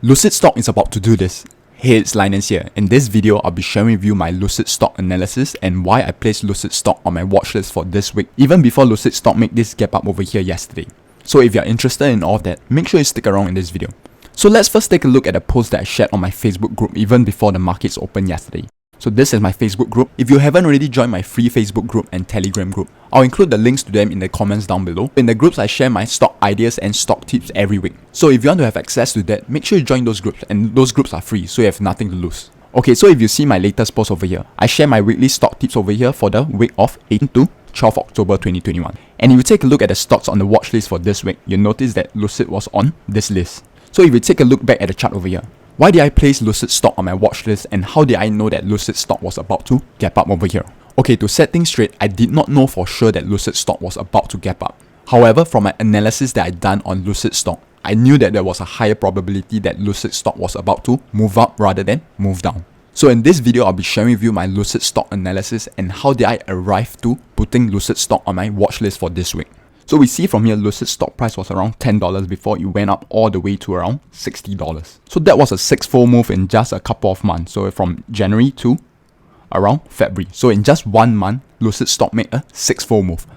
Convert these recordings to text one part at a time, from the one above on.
Lucid stock is about to do this. Hey, it's Linus here. In this video, I'll be sharing with you my Lucid stock analysis and why I placed Lucid stock on my watch list for this week, even before Lucid stock made this gap up over here yesterday. So if you're interested in all of that, make sure you stick around in this video. So let's first take a look at a post that I shared on my Facebook group even before the markets opened yesterday. So this is my Facebook group. If you haven't already joined my free Facebook group and Telegram group, I'll include the links to them in the comments down below. In the groups, I share my stock ideas and stock tips every week. So if you want to have access to that, make sure you join those groups, and those groups are free, so you have nothing to lose. Okay, so if you see my latest post over here, I share my weekly stock tips over here for the week of 8 to 12 October 2021. And if you take a look at the stocks on the watch list for this week, you'll notice that Lucid was on this list. So if you take a look back at the chart over here, why did I place Lucid stock on my watch list, and how did I know that Lucid stock was about to gap up over here? Okay, to set things straight, I did not know for sure that Lucid stock was about to gap up. However, from my analysis that I done on Lucid stock, I knew that there was a higher probability that Lucid stock was about to move up rather than move down. So in this video, I'll be sharing with you my Lucid stock analysis and how did I arrive to putting Lucid stock on my watch list for this week. So we see from here, Lucid stock price was around $10 before it went up all the way to around $60. So that was a six-fold move in just a couple of months. So from January to around February. So in just 1 month, Lucid stock made a six-fold move.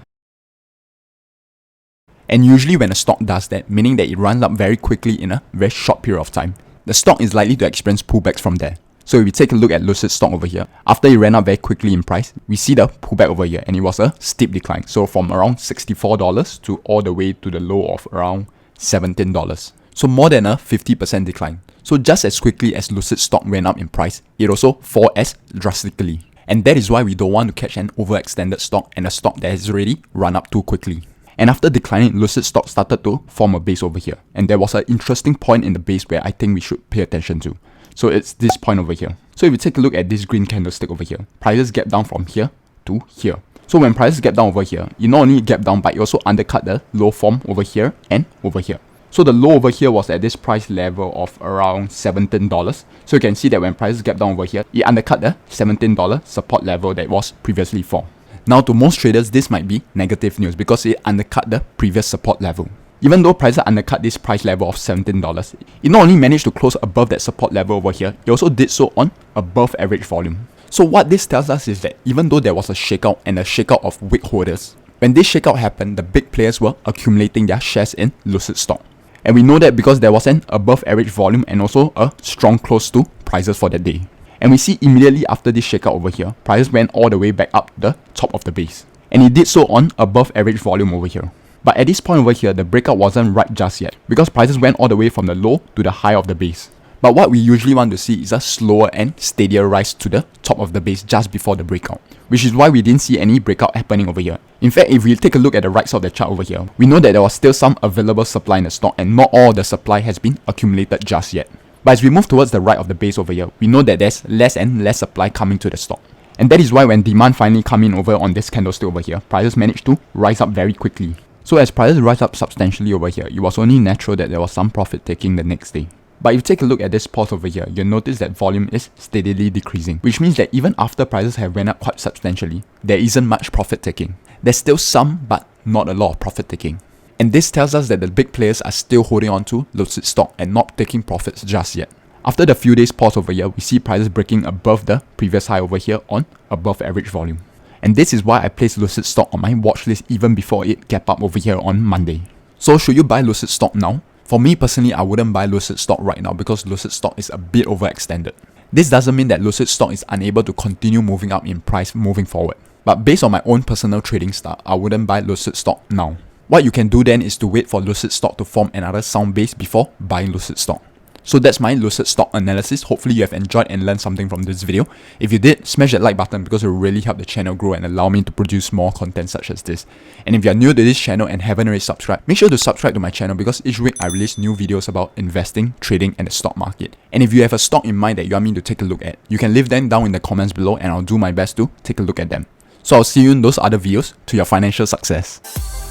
And usually when a stock does that, meaning that it runs up very quickly in a very short period of time, the stock is likely to experience pullbacks from there. So if we take a look at Lucid stock over here, after it ran up very quickly in price, we see the pullback over here, and it was a steep decline. So from around $64 to all the way to the low of around $17. So more than a 50% decline. So just as quickly as Lucid stock went up in price, it also fell as drastically. And that is why we don't want to catch an overextended stock and a stock that has already run up too quickly. And after declining, Lucid stock started to form a base over here. And there was an interesting point in the base where I think we should pay attention to. So it's this point over here. So if you take a look at this green candlestick over here, prices gap down from here to here. So when prices gap down over here, it not only gap down but it also undercut the low form over here and over here. So the low over here was at this price level of around $17. So you can see that when prices gap down over here, it undercut the $17 support level that was previously formed. Now to most traders, this might be negative news because it undercut the previous support level. Even though prices undercut this price level of $17, it not only managed to close above that support level over here, it also did so on above average volume. So what this tells us is that even though there was a shakeout and a shakeout of weak holders, when this shakeout happened, the big players were accumulating their shares in Lucid stock. And we know that because there was an above average volume and also a strong close to prices for that day. And we see immediately after this shakeout over here, prices went all the way back up the top of the base. And it did so on above average volume over here. But at this point over here, the breakout wasn't right just yet because prices went all the way from the low to the high of the base. But what we usually want to see is a slower and steadier rise to the top of the base just before the breakout, which is why we didn't see any breakout happening over here. In fact, if we take a look at the right side of the chart over here, we know that there was still some available supply in the stock and not all the supply has been accumulated just yet. But as we move towards the right of the base over here, we know that there's less and less supply coming to the stock. And that is why when demand finally come in over on this candlestick over here, prices managed to rise up very quickly. So as prices rise up substantially over here, it was only natural that there was some profit taking the next day. But if you take a look at this pause over here, you'll notice that volume is steadily decreasing, which means that even after prices have went up quite substantially, there isn't much profit taking. There's still some, but not a lot of profit taking. And this tells us that the big players are still holding on to Lucid stock and not taking profits just yet. After the few days pause over here, we see prices breaking above the previous high over here on above average volume. And this is why I placed Lucid stock on my watch list even before it gap up over here on Monday. So should you buy Lucid stock now? For me personally, I wouldn't buy Lucid stock right now because Lucid stock is a bit overextended. This doesn't mean that Lucid stock is unable to continue moving up in price moving forward. But based on my own personal trading style, I wouldn't buy Lucid stock now. What you can do then is to wait for Lucid stock to form another sound base before buying Lucid stock. So that's my Lucid stock analysis. Hopefully you have enjoyed and learned something from this video. If you did, smash that like button because it will really help the channel grow and allow me to produce more content such as this. And if you are new to this channel and haven't already subscribed, make sure to subscribe to my channel because each week I release new videos about investing, trading and the stock market. And if you have a stock in mind that you want me to take a look at, you can leave them down in the comments below and I'll do my best to take a look at them. So I'll see you in those other videos to your financial success.